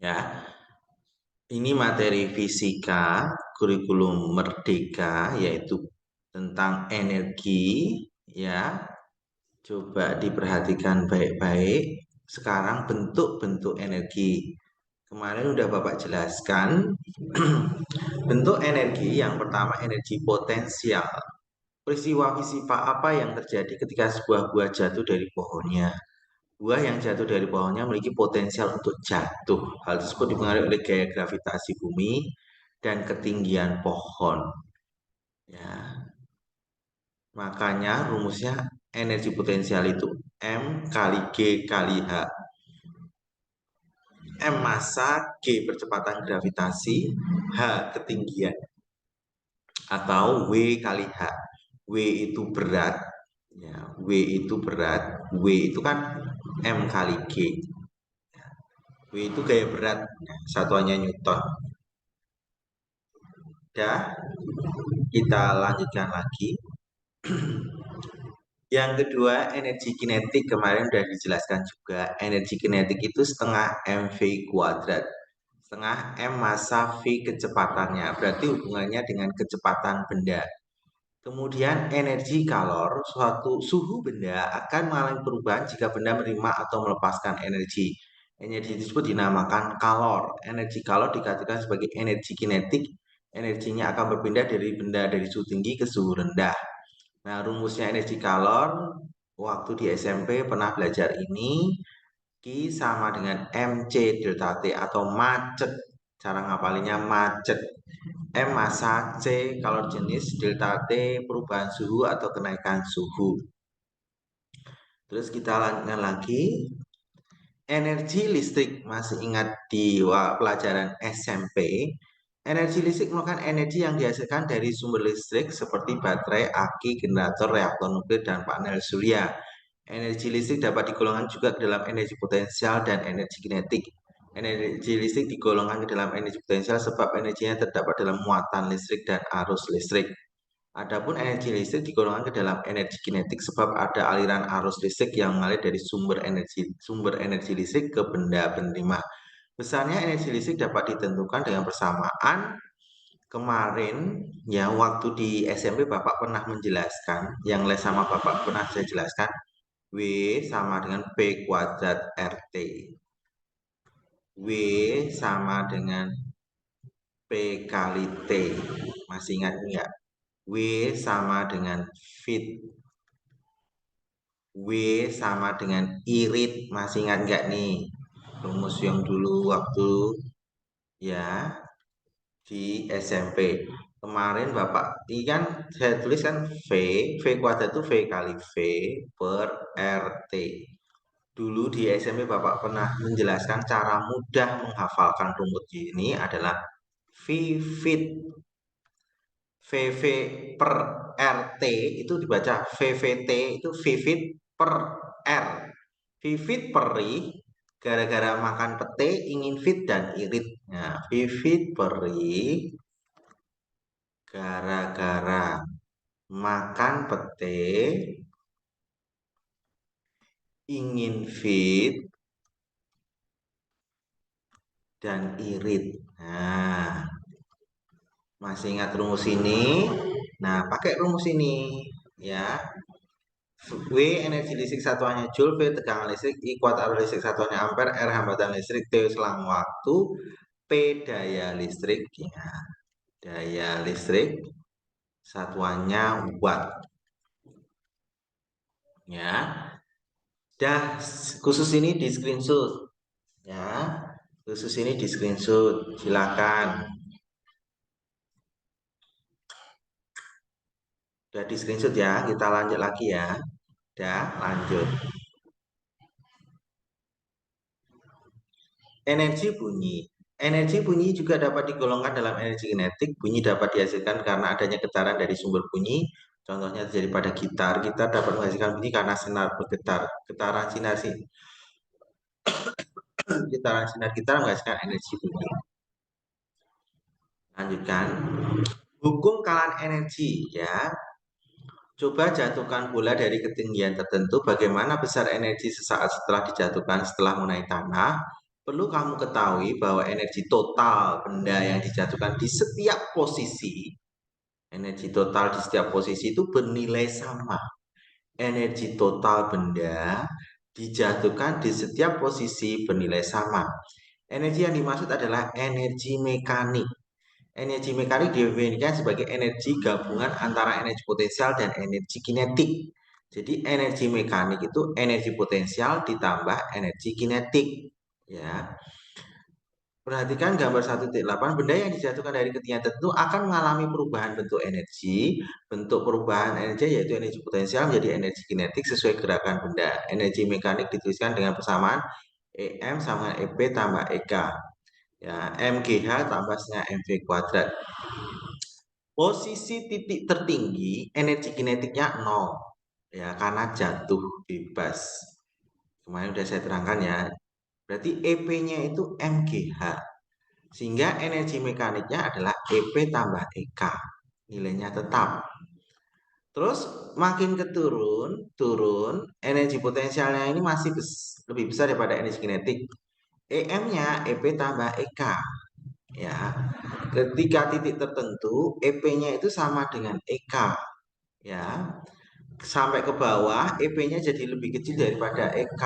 Ya, ini materi fisika kurikulum merdeka yaitu tentang energi ya. Coba diperhatikan baik-baik. Sekarang bentuk-bentuk energi. Kemarin udah Bapak jelaskan. Bentuk energi yang pertama energi potensial. Peristiwa fisika apa yang terjadi ketika sebuah buah jatuh dari pohonnya? Buah yang jatuh dari pohonnya memiliki potensial untuk jatuh. Hal tersebut dipengaruhi oleh gaya gravitasi bumi dan ketinggian pohon. Ya, makanya rumusnya energi potensial itu M kali G kali H. M massa, G percepatan gravitasi, H ketinggian. Atau W kali H. W itu berat. Ya, W itu berat. W itu kan M kali G. W itu gaya berat. Ya, satuannya Newton. Dah, kita lanjutkan lagi. Yang kedua, energi kinetik kemarin sudah dijelaskan juga. Energi kinetik itu setengah mv kuadrat. Setengah m massa v kecepatannya. Berarti hubungannya dengan kecepatan benda. Kemudian energi kalor, suatu suhu benda akan mengalami perubahan jika benda menerima atau melepaskan energi. Energi tersebut dinamakan kalor. Energi kalor dikatakan sebagai energi kinetik. Energinya akan berpindah dari benda dari suhu tinggi ke suhu rendah. Nah, rumusnya energi kalor waktu di SMP pernah belajar ini. Q sama dengan MC delta T atau macet. Cara ngapalinnya macet. M massa, C kalor jenis, delta T perubahan suhu atau kenaikan suhu. Terus kita lanjutkan lagi. Energi listrik, masih ingat di pelajaran SMP. Energi listrik merupakan energi yang dihasilkan dari sumber listrik seperti baterai, aki, generator, reaktor nuklir, dan panel surya. Energi listrik dapat digolongkan juga ke dalam energi potensial dan energi kinetik. Energi listrik digolongkan ke dalam energi potensial sebab energinya terdapat dalam muatan listrik dan arus listrik. Adapun energi listrik digolongkan ke dalam energi kinetik sebab ada aliran arus listrik yang mengalir dari sumber energi listrik ke benda penerima. Besarnya energi listrik dapat ditentukan dengan persamaan. Kemarin ya waktu di SMP Bapak pernah menjelaskan, yang les sama Bapak pernah saya jelaskan, W sama dengan P kuadrat RT. W sama dengan P kali T. Masih ingat enggak? W sama dengan fit. W sama dengan irit. Masih ingat enggak nih? Rumus yang dulu waktu ya di SMP. Kemarin Bapak, ini kan saya tulis kan V kuadrat itu V kali V per RT. Dulu di SMP Bapak pernah menjelaskan cara mudah menghafalkan rumus ini adalah V fit. VV per RT itu dibaca VVT itu Vivit per R. Vivit peri gara-gara makan pete ingin fit dan irit. Nah, Vivit peri gara-gara makan pete ingin fit dan irit. Nah, masih ingat rumus ini? Nah, pakai rumus ini ya. W energi listrik satuannya Joule, V tegangan listrik, I kuat arus listrik satuannya ampere, R hambatan listrik, T selang waktu, P daya listrik ya. Daya listrik satuannya watt ya. Dah khusus ini di screenshot ya. Khusus ini di screenshot, silakan. Udah di screenshot ya, kita lanjut lagi ya. Udah, lanjut. Energi bunyi. Energi bunyi juga dapat digolongkan dalam energi kinetik. Bunyi dapat dihasilkan karena adanya getaran dari sumber bunyi. Contohnya terjadi pada gitar. Gitar dapat menghasilkan bunyi karena senar bergetar. Getaran sinar gitar menghasilkan energi bunyi. Lanjutkan. Hukum kalan energi ya. Coba jatuhkan bola dari ketinggian tertentu. Bagaimana besar energi sesaat setelah dijatuhkan setelah mengenai tanah? perlu kamu ketahui bahwa energi total benda yang dijatuhkan di setiap posisi, energi total di setiap posisi itu bernilai sama. Energi total benda dijatuhkan di setiap posisi bernilai sama. Energi yang dimaksud adalah energi mekanik. Energi mekanik didefinisikan sebagai energi gabungan antara energi potensial dan energi kinetik. Jadi energi mekanik itu energi potensial ditambah energi kinetik. Ya, perhatikan gambar 1.8, benda yang dijatuhkan dari ketinggian tertentu akan mengalami perubahan bentuk energi. Bentuk perubahan energi yaitu energi potensial menjadi energi kinetik sesuai gerakan benda. Energi mekanik dituliskan dengan persamaan EM sama EP tambah EK. Ya, MGH tambah setengah MV kuadrat. Posisi titik tertinggi energi kinetiknya 0. Ya, karena jatuh bebas. Kemarin sudah saya terangkan ya. Berarti EP-nya itu MGH. Sehingga energi mekaniknya adalah EP tambah EK. Nilainya tetap. Terus makin turun, energi potensialnya ini masih lebih besar daripada energi kinetik. EM-nya EP tambah EK. Ya, ketika titik tertentu, EP-nya itu sama dengan EK. Ya, sampai ke bawah, EP-nya jadi lebih kecil daripada EK.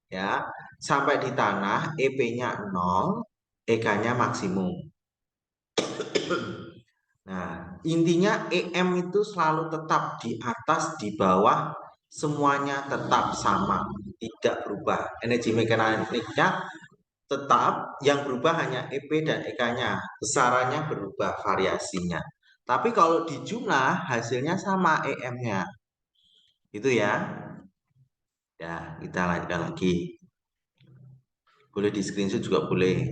Ya, sampai di tanah, EP-nya 0, EK-nya maksimum. Nah, intinya EM itu selalu tetap di atas, di bawah, semuanya tetap sama, tidak berubah. Energi mekaniknya tetap, yang berubah hanya EP dan EK-nya, besarannya berubah variasinya. Tapi kalau dijumlah hasilnya sama EM-nya. Itu ya. Ya, kita lanjutkan lagi. Boleh di screenshot juga boleh.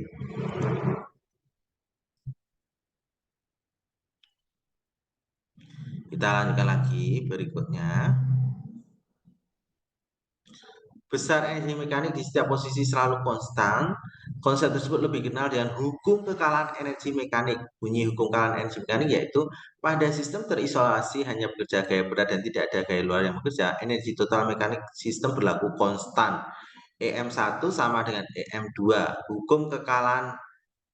Kita lanjutkan lagi berikutnya. Besar energi mekanik di setiap posisi selalu konstan. Konsep tersebut lebih dikenal dengan hukum kekalahan energi mekanik. Bunyi hukum kekalahan energi mekanik yaitu pada sistem terisolasi hanya bekerja gaya berat dan tidak ada gaya luar yang bekerja, energi total mekanik sistem berlaku konstan. EM1 sama dengan EM2. Hukum kekalahan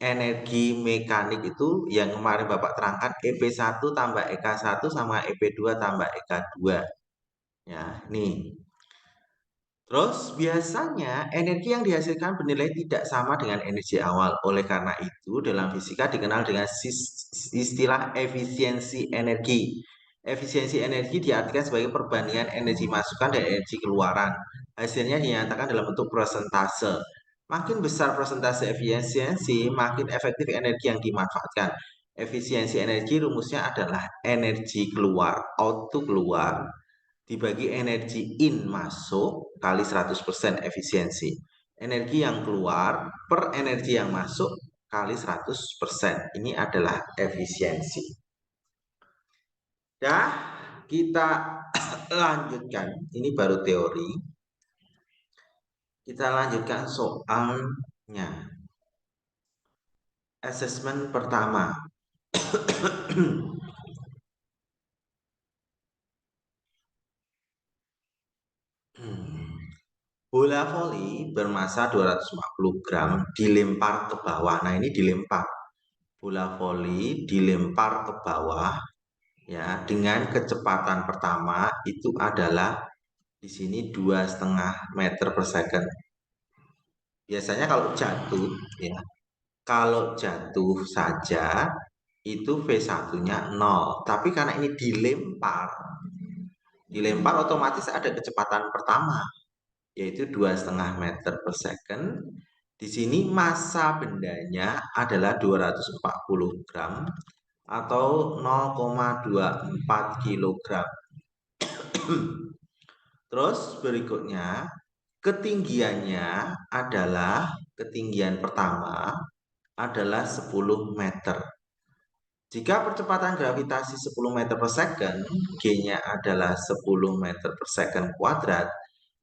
energi mekanik itu yang kemarin Bapak terangkan, EP1 tambah EK1 sama EP2 tambah EK2. Ya, nih. Terus biasanya energi yang dihasilkan bernilai tidak sama dengan energi awal. Oleh karena itu dalam fisika dikenal dengan istilah efisiensi energi. Efisiensi energi diartikan sebagai perbandingan energi masukan dan energi keluaran. Hasilnya dinyatakan dalam bentuk persentase. Makin besar persentase efisiensi, makin efektif energi yang dimanfaatkan. Efisiensi energi rumusnya adalah energi keluar, output keluar, dibagi energi in masuk kali 100% efisiensi. Energi yang keluar per energi yang masuk kali 100%. Ini adalah efisiensi. Dah, kita lanjutkan. Ini baru teori. Kita lanjutkan soalnya. Asesmen pertama. Bola voli bermasa 250 gram dilempar ke bawah. Nah, ini dilempar. Bola voli dilempar ke bawah ya dengan kecepatan pertama itu adalah di sini 2,5 meter per second. Biasanya kalau jatuh saja itu V1-nya 0. Tapi karena ini dilempar otomatis ada kecepatan pertama yaitu 2,5 meter per second. Di sini massa bendanya adalah 240 gram atau 0,24 kilogram. Terus berikutnya, ketinggiannya adalah ketinggian pertama adalah 10 meter. Jika percepatan gravitasi 10 meter per second, G-nya adalah 10 meter per second kuadrat,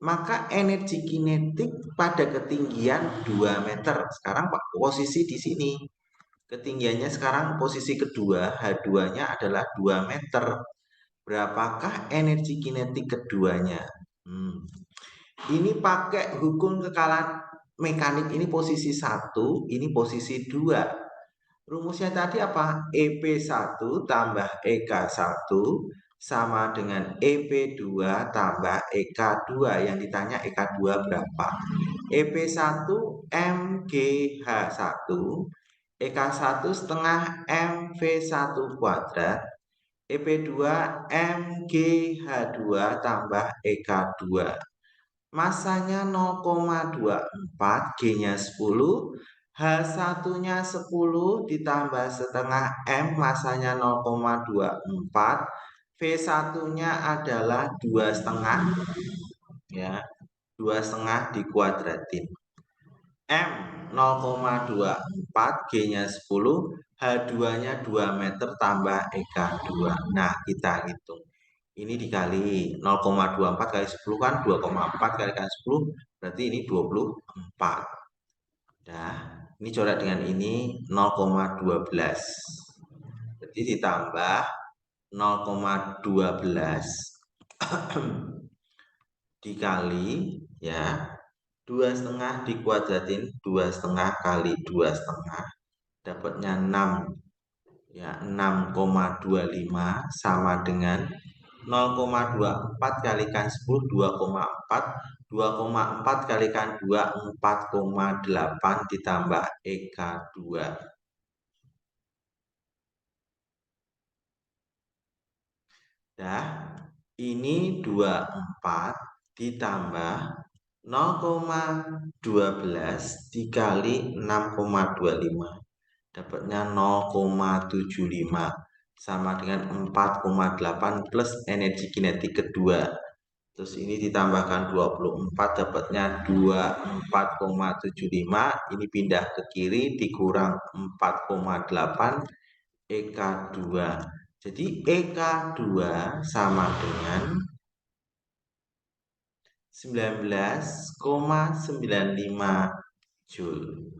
maka energi kinetik pada ketinggian 2 meter. Sekarang posisi di sini. Ketinggiannya sekarang posisi kedua, H2-nya adalah 2 meter. Berapakah energi kinetik keduanya? Ini pakai hukum kekalahan mekanik ini posisi 1, ini posisi 2. Rumusnya tadi apa? EP1 tambah EK1 sama dengan EP2 tambah EK2. Yang ditanya EK2 berapa? EP1 MGH1, EK1 setengah MV1 kuadrat, EP2 MGH2 tambah EK2. Masanya 0,24, G-nya 10, H1-nya 10 ditambah setengah M, masanya 0,24, V1-nya adalah 2,5, ya, 2,5 dikuadratin. M 0,24, G-nya 10, H2-nya 2 meter tambah EK2. Nah, kita hitung. Ini dikali 0,24 kali 10 kan 2,4 kalikan 10, berarti ini 24. Nah, ini coret dengan ini 0,12. Jadi ditambah 0,12 dikali, ya, 2,5 dikuadratin, 2,5 kali 2,5 dapatnya 6, ya, 6,25 sama dengan 0,24 kalikan 10, 2,4, 2,4 kalikan 2, 4,8 ditambah EK2. Nah, ini 24 ditambah 0,12 dikali 6,25 dapatnya 0,75 sama dengan 4,8 plus energi kinetik kedua. Terus ini ditambahkan 24 dapatnya 24,75. Ini pindah ke kiri dikurang 4,8 EK2. Jadi EK2 sama dengan 19,95 Joule.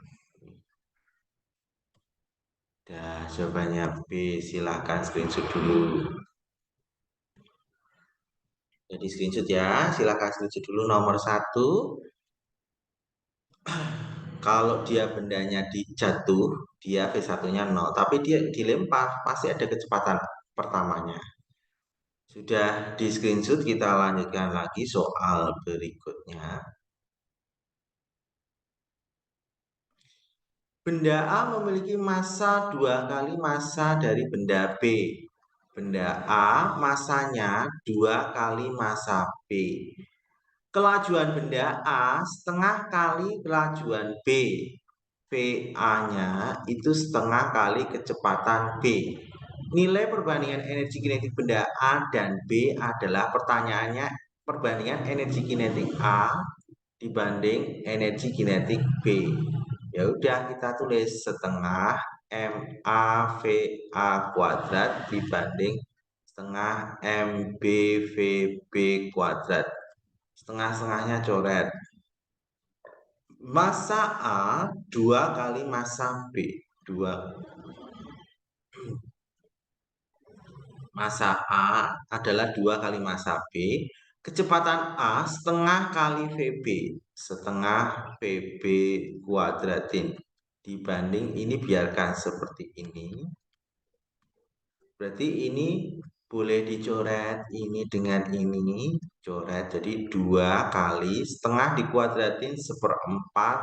Nah, jawabannya B, silahkan screenshot dulu. Jadi screenshot ya, silahkan screenshot dulu nomor 1. Kalau dia bendanya dijatuh, dia V1-nya 0. Tapi dia dilempar, pasti ada kecepatan pertamanya. Sudah di screenshot, kita lanjutkan lagi soal berikutnya. Benda A memiliki massa 2 kali massa dari benda B. Benda A massanya 2 kali massa B. Kelajuan benda A setengah kali kelajuan B. VA-nya itu setengah kali kecepatan B. Nilai perbandingan energi kinetik benda A dan B adalah, pertanyaannya, perbandingan energi kinetik A dibanding energi kinetik B. Ya udah, kita tulis setengah MAVA kuadrat dibanding setengah MBVB kuadrat. Setengah-setengahnya coret. Massa A 2 kali massa B. 2. Massa A adalah 2 kali massa B. Kecepatan A setengah kali VB. Setengah VB kuadratin. Dibanding ini, biarkan seperti ini. Berarti ini boleh dicoret ini dengan ini. Coret, jadi 2 kali setengah dikuadratin 1/4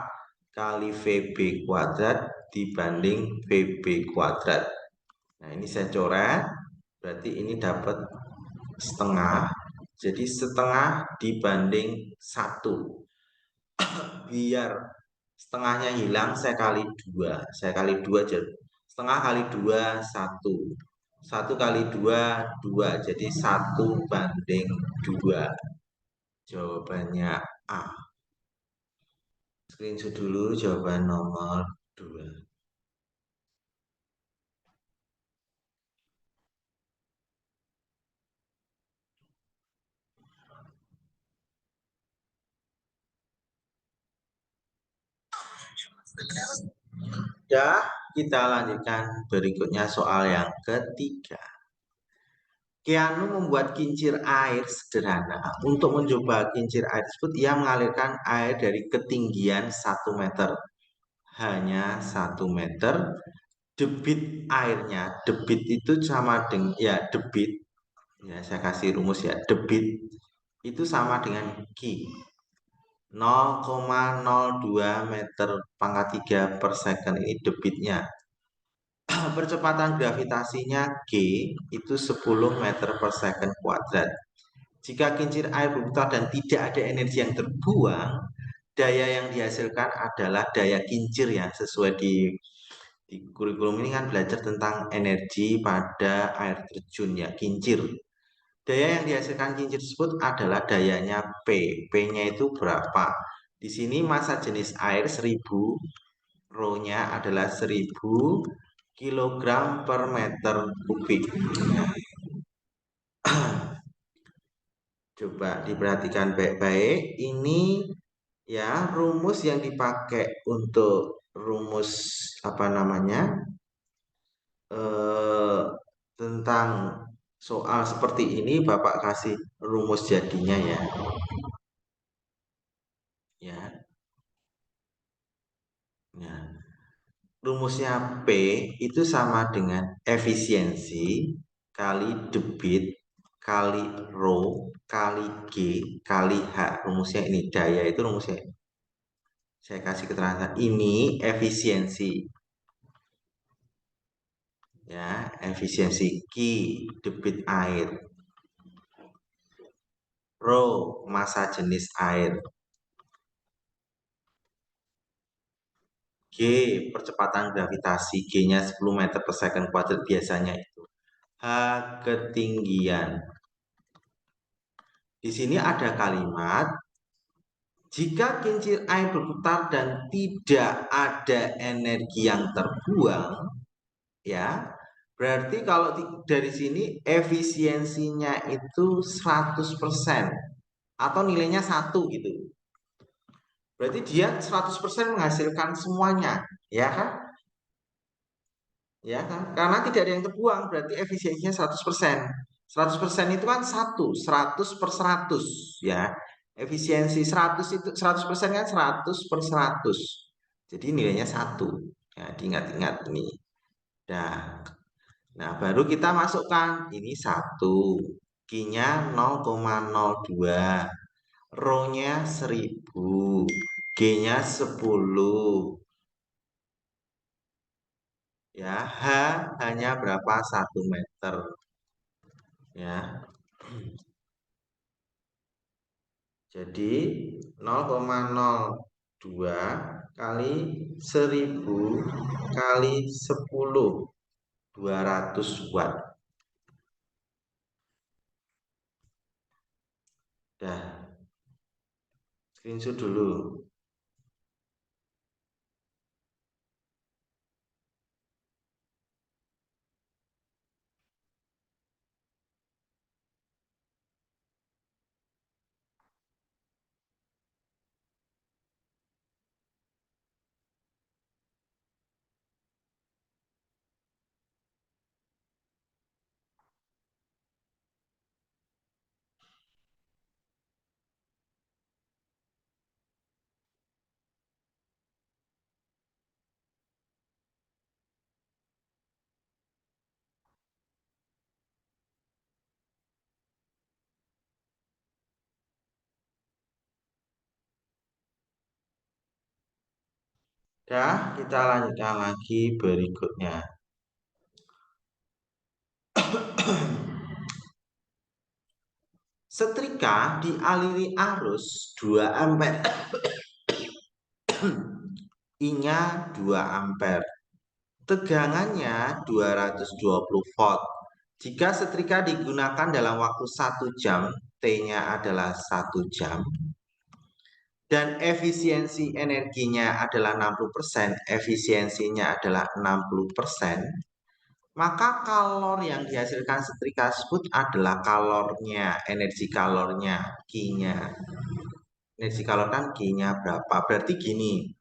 kali VB kuadrat dibanding VB kuadrat. Nah, ini saya coret, berarti ini dapat setengah. Jadi setengah dibanding 1. Biar setengahnya hilang, saya kali 2. Saya kali 2 aja. Setengah kali 2, 1. 1 kali 2, 2. Jadi 1/2. Jawabannya A. Screenshot dulu jawaban nomor 2. Dah, kita lanjutkan berikutnya soal yang ketiga. Keanu membuat kincir air sederhana. Untuk mencoba kincir air tersebut, ia mengalirkan air dari ketinggian 1 meter. Hanya 1 meter. Debit airnya, debit itu sama dengan, ya debit, ya saya kasih rumus ya, debit itu sama dengan Q. 0,02 meter pangkat 3 per second ini debitnya. Percepatan gravitasinya G itu 10 meter per second kuadrat. Jika kincir air berputar dan tidak ada energi yang terbuang, daya yang dihasilkan adalah daya kincir ya, sesuai di kurikulum ini kan belajar tentang energi pada air terjun ya, kincir. Daya yang dihasilkan kincir tersebut adalah dayanya P. P-nya itu berapa? Di sini massa jenis air 1000, rho-nya adalah 1000 kilogram per meter kubik. Coba diperhatikan baik-baik. Ini ya rumus yang dipakai untuk rumus apa namanya eh, tentang soal seperti ini Bapak kasih rumus jadinya ya. Ya, ya. Rumusnya P itu sama dengan efisiensi kali debit kali rho kali G kali H. Rumusnya ini daya itu rumusnya. Saya kasih keterangan ini efisiensi ya, efisiensi Q debit air, rho massa jenis air, G percepatan gravitasi, G-nya 10 meter per second kuadrat biasanya itu. H ketinggian. Di sini ada kalimat jika kincir air berputar dan tidak ada energi yang terbuang, ya, berarti kalau dari sini efisiensinya itu 100% atau nilainya 1 gitu. Berarti dia 100% menghasilkan semuanya, ya kan? Ya kan? Karena tidak ada yang terbuang, berarti efisiensinya 100%. 100% itu kan 100 per 100 ya. Efisiensi 100 itu 100% kan 100 per 100. Jadi nilainya 1. Ya, diingat-ingat ini. Nah, baru kita masukkan ini 1. Q-nya 0,02. Rho-nya 1000. G-nya 10. Ya, H hanya berapa? 1 meter. Ya, jadi 0,02 kali 1000 kali 10, 200 watt. Dah, screenshot dulu. Dah, kita lanjutkan lagi berikutnya. Setrika dialiri arus 2 ampere. I-nya 2 ampere. Tegangannya 220 volt. Jika setrika digunakan dalam waktu 1 jam, T-nya adalah 1 jam, dan efisiensi energinya adalah 60%, efisiensinya adalah 60%, maka kalor yang dihasilkan setrika tersebut adalah kalornya, energi kalornya, Q-nya. Energi kalor kan Q-nya berapa? Berarti gini,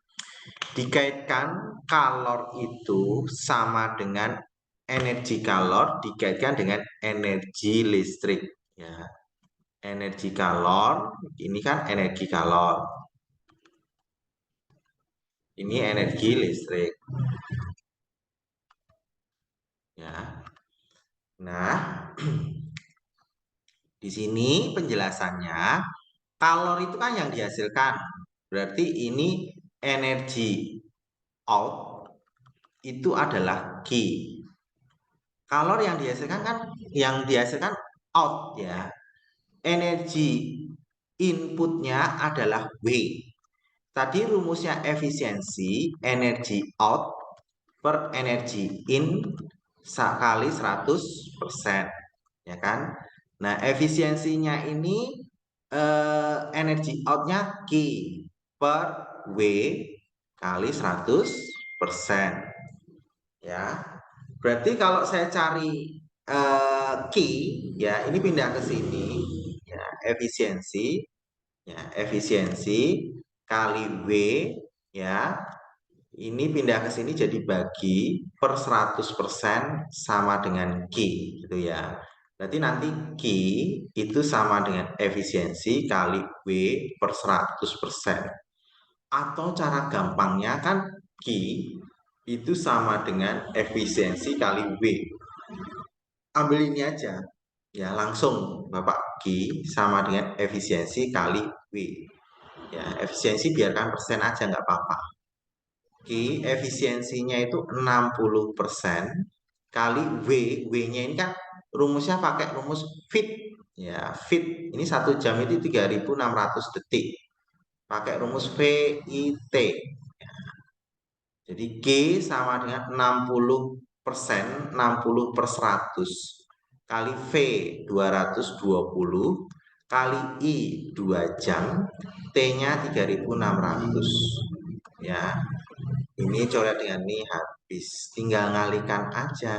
dikaitkan kalor itu sama dengan energi kalor dikaitkan dengan energi listrik. Ya, energi kalor ini kan energi kalor. Ini energi listrik. Ya. Nah, di sini penjelasannya, kalor itu kan yang dihasilkan. Berarti ini energi out itu adalah Q. Kalor yang dihasilkan out ya. Energi inputnya adalah W. Tadi rumusnya efisiensi energi out per energi in kali 100%, ya kan? Nah, efisiensinya ini energi outnya Q per W kali 100%, ya. Berarti kalau saya cari Q, ya ini pindah ke sini, ya efisiensi, kali W, ya ini pindah ke sini jadi bagi per 100% sama dengan Q gitu ya. Berarti nanti Q itu sama dengan efisiensi kali W per 100%. Atau cara gampangnya kan Q itu sama dengan efisiensi kali W. Ambil ini aja. Ya, langsung Bapak Q sama dengan efisiensi kali W. Ya, efisiensi biarkan persen aja nggak apa-apa. Q efisiensinya itu 60% kali W. W-nya ini kan rumusnya pakai rumus fit. Ya, fit. Ini 1 jam itu 3.600 detik. Pakai rumus VIT. Jadi G sama dengan 60%, 60 per 100 kali V 220 kali I 2 jam, T-nya 3.600. Ya, ini coret dengan ini habis, tinggal ngalikan aja,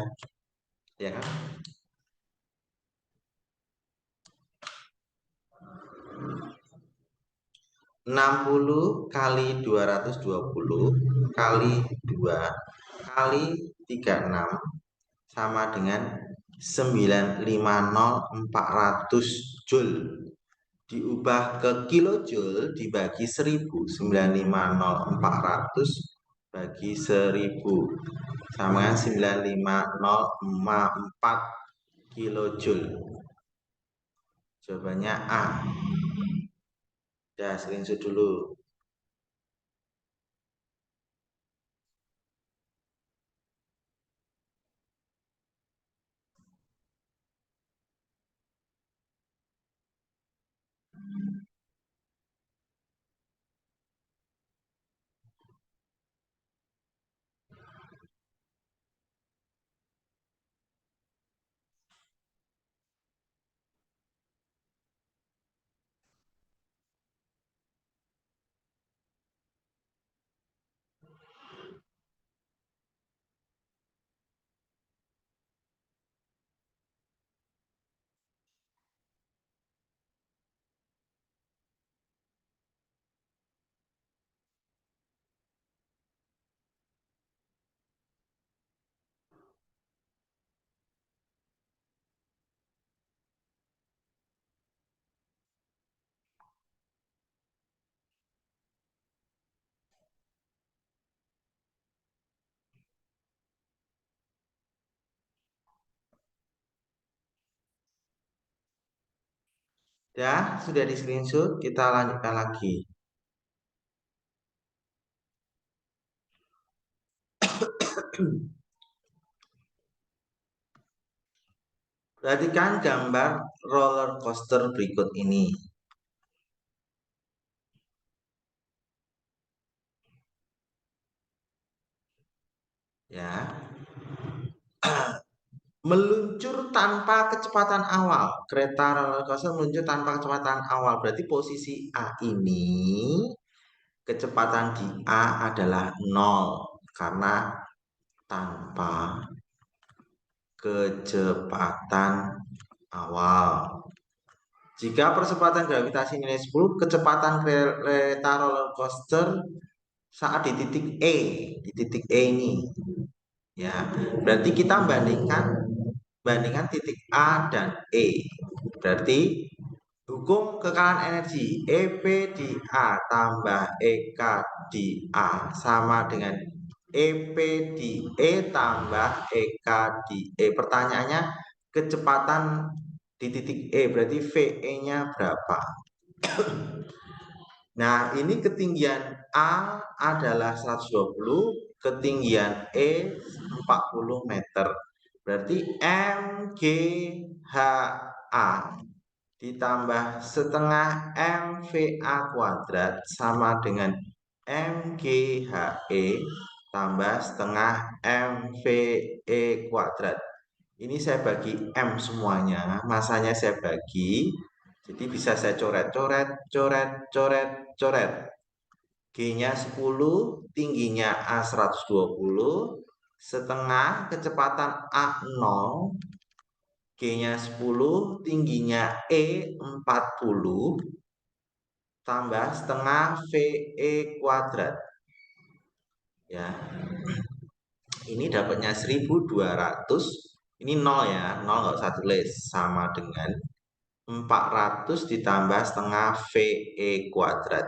ya kan? 60 kali 220 kali 2 kali 36 sama dengan 950.400 Joule. Diubah ke kilojoule dibagi 1000, 950.400 bagi 1000 sama dengan 950,4 kilojoule. Jawabannya A. Ya, screenshot dulu. Ya, sudah di screenshot, kita lanjutkan lagi. Perhatikan gambar roller coaster berikut ini. Ya, meluncur tanpa kecepatan awal. Kereta roller coaster meluncur tanpa kecepatan awal. Berarti posisi A ini kecepatan di A adalah 0 karena tanpa kecepatan awal. Jika percepatan gravitasi nilai 10, kecepatan kereta roller coaster saat di titik E ini Ya, berarti kita bandingkan titik A dan E. Berarti hukum kekalahan energi EP di A tambah EK di A sama dengan EP di E tambah EK di E. Pertanyaannya kecepatan di titik E berarti VE-nya berapa? Nah, ini ketinggian A adalah 120, ketinggian E 40 meter. Berarti MGHA ditambah setengah MVA kuadrat sama dengan MGHE tambah setengah MVE kuadrat. Ini saya bagi M semuanya, masanya saya bagi, jadi bisa saya coret-coret, coret-coret, coret. G-nya 10, tingginya A 120, setengah kecepatan A 0, G-nya 10, tingginya E 40, tambah setengah VE kuadrat. Ya, ini dapatnya 1200. Ini 0 ya, 0 nggak usah tulis, sama dengan 400 ditambah setengah VE kuadrat.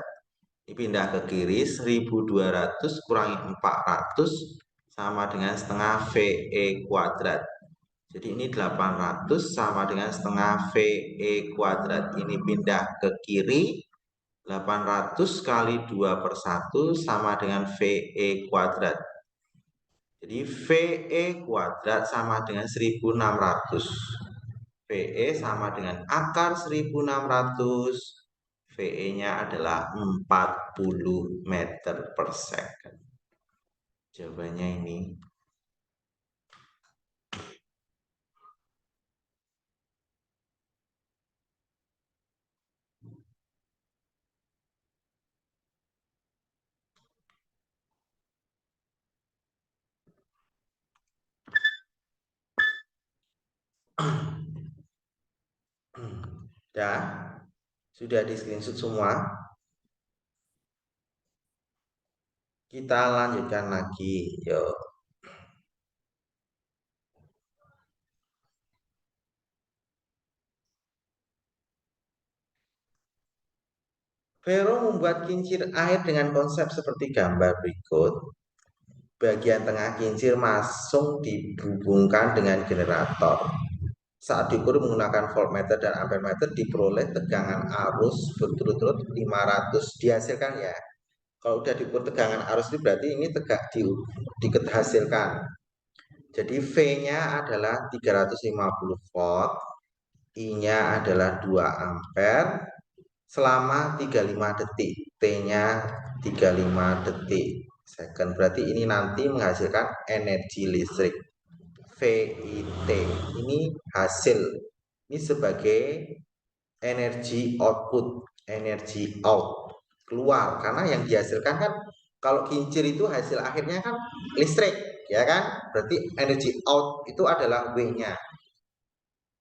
Ini pindah ke kiri, 1200 kurangi 400 sama dengan setengah VE kuadrat. Jadi ini 800 sama dengan setengah VE kuadrat. Ini pindah ke kiri, 800 kali 2 per 1 sama dengan VE kuadrat. Jadi VE kuadrat sama dengan 1600. VE sama dengan akar 1600. VE-nya adalah 40 meter per second. Jawabannya ini. Ya, sudah di screenshot semua. Kita lanjutkan lagi. Yuk. Vero membuat kincir air dengan konsep seperti gambar berikut. Bagian tengah kincir masuk dihubungkan dengan generator. Saat diukur menggunakan voltmeter dan ampermeter diperoleh tegangan arus berturut-turut 500 dihasilkan ya. Kalau udah diukur tegangan arus itu berarti ini dihasilkan. Jadi V-nya adalah 350 volt, I-nya adalah 2 ampere selama 35 detik. T-nya 35 detik second. Berarti ini nanti menghasilkan energi listrik. VIT ini hasil. Ini sebagai energi output, energi out keluar, karena yang dihasilkan kan kalau kincir itu hasil akhirnya kan listrik, ya kan? Berarti energi out itu adalah W-nya.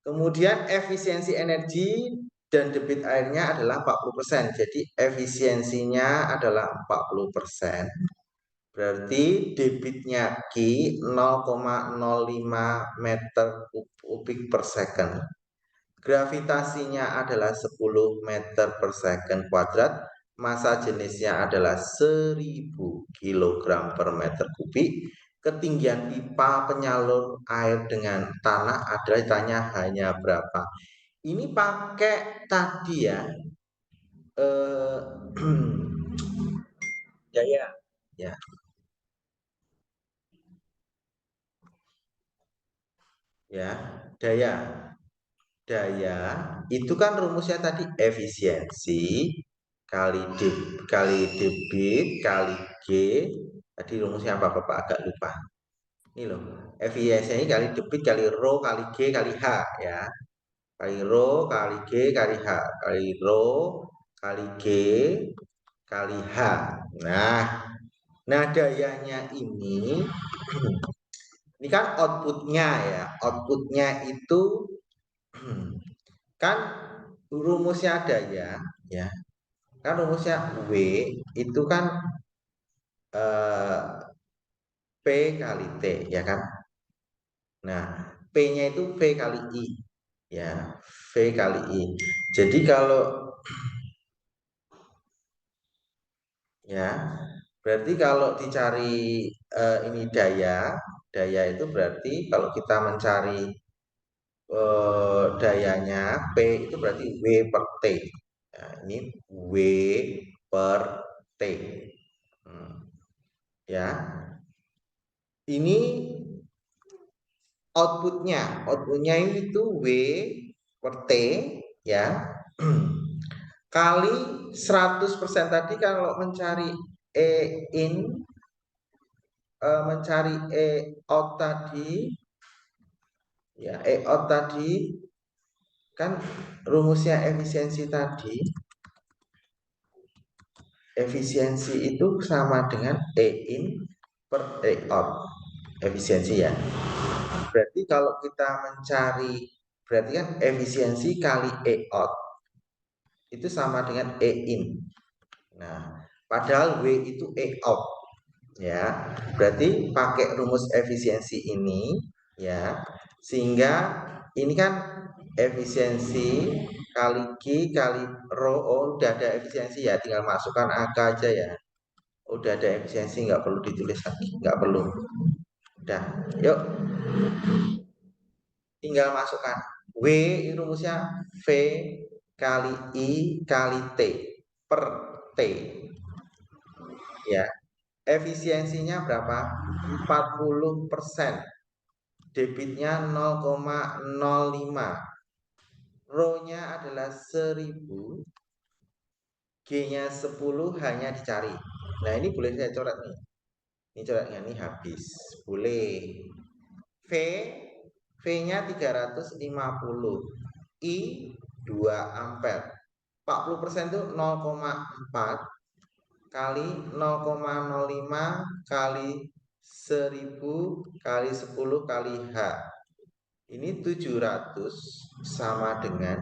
Kemudian efisiensi energi dan debit airnya adalah 40%. Jadi efisiensinya adalah 40%. Berarti debitnya Q 0,05 meter kubik per second. Gravitasinya adalah 10 meter per second kuadrat. Masa jenisnya adalah 1000 kg per meter kubik. Ketinggian pipa penyalur air dengan tanah adalah ditanya hanya berapa. Ini pakai tadi ya. Daya. Ya, ya, daya. Daya itu kan rumusnya tadi efisiensi kali debit kali G. Tadi rumusnya apa Bapak agak lupa. Ini loh, efisiensi kali debit kali rho kali G kali H ya. Kali rho kali G kali H. Kali rho kali G kali H. Nah, dayanya ini kan outputnya ya. Outputnya itu kan rumusnya daya ya. Kan rumusnya W itu kan eh, P kali T, ya kan? Nah, P-nya itu V kali I, ya, V kali I. Jadi kalau ya, berarti kalau dicari ini daya itu berarti kalau kita mencari dayanya P itu berarti W per T. Nah, ini W per T. Hmm, ya, ini outputnya itu W per T, ya. Kali 100% tadi kalau mencari E in, mencari E out tadi, ya, E out tadi kan rumusnya efisiensi tadi. Efisiensi itu sama dengan E in per E out. Efisiensi, ya. Berarti kalau kita mencari, berarti kan efisiensi kali E out itu sama dengan E in. Nah, padahal W itu E out, ya. Berarti pakai rumus efisiensi ini, ya. Sehingga ini kan efisiensi kali Q kali rho. Oh, udah ada efisiensi, ya, tinggal masukkan angka aja, ya. Udah ada efisiensi, nggak perlu ditulis lagi, nggak perlu. Udah, yuk tinggal masukkan W, rumusnya V kali I kali T per T, ya. Efisiensinya berapa? 40%. Debitnya 0,05. Rho-nya adalah 1000. G-nya 10 hanya dicari. Nah, ini boleh saya coret nih. Ini coretnya nih habis. Boleh. V, V-nya 350. I 2 ampere. 40% itu 0,4 kali 0,05 kali 1000 kali 10 kali H. Ini 700 sama dengan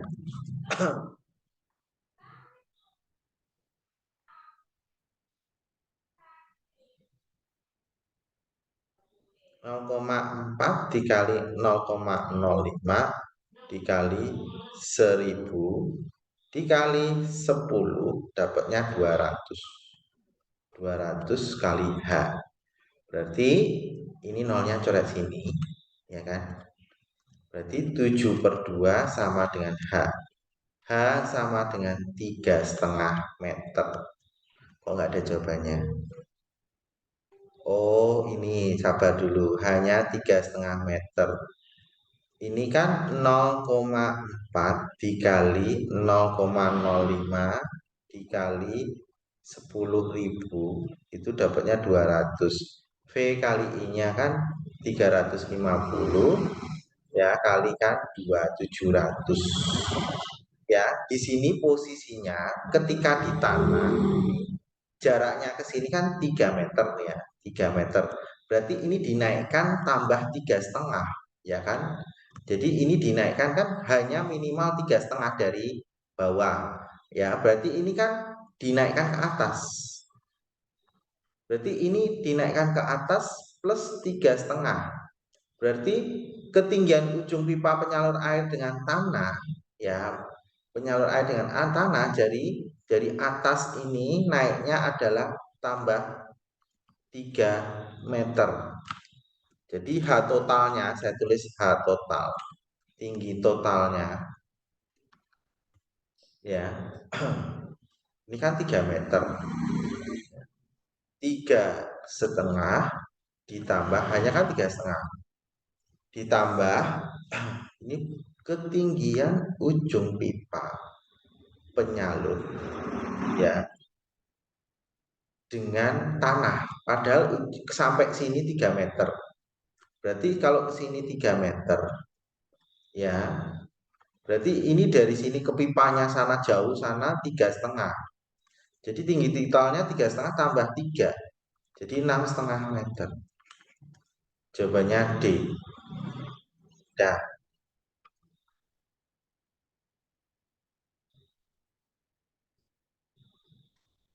0,4 dikali 0,05 dikali 1000 dikali 10, dapatnya 200. 200 kali H. Berarti ini nolnya coret sini, ya kan? Berarti 7 per 2 sama dengan H. H sama dengan 3,5 meter. Kok nggak ada jawabannya? Oh, ini sabar dulu. Hanya 3,5 meter. Ini kan 0,4 dikali 0,05 dikali 10.000 itu dapatnya 200. V kali I-nya kan 350, ya, kalikan 2, 700. Ya, di sini posisinya ketika ditanam jaraknya ke sini kan 3 meter, ya, 3 meter. Berarti ini dinaikkan tambah 3,5, ya kan? Jadi ini dinaikkan kan hanya minimal 3,5 dari bawah, ya. Berarti ini kan dinaikkan ke atas. Berarti ini dinaikkan ke atas plus 3,5. Berarti ketinggian ujung pipa penyalur air dengan tanah, ya, penyalur air dengan tanah dari atas ini naiknya adalah tambah 3 meter. Jadi H totalnya saya tulis H total, tinggi totalnya, ya. Ini kan 3 meter. 3,5 ditambah, hanya kan 3,5 ditambah ini ketinggian ujung pipa penyalur, ya, dengan tanah. Padahal sampai sini 3 meter. Berarti kalau ke sini 3 meter, ya. Berarti ini dari sini ke pipanya sana jauh sana 3,5. Jadi tinggi totalnya 3,5 tambah 3. Jadi 6,5 meter. Jawabannya D. Nah,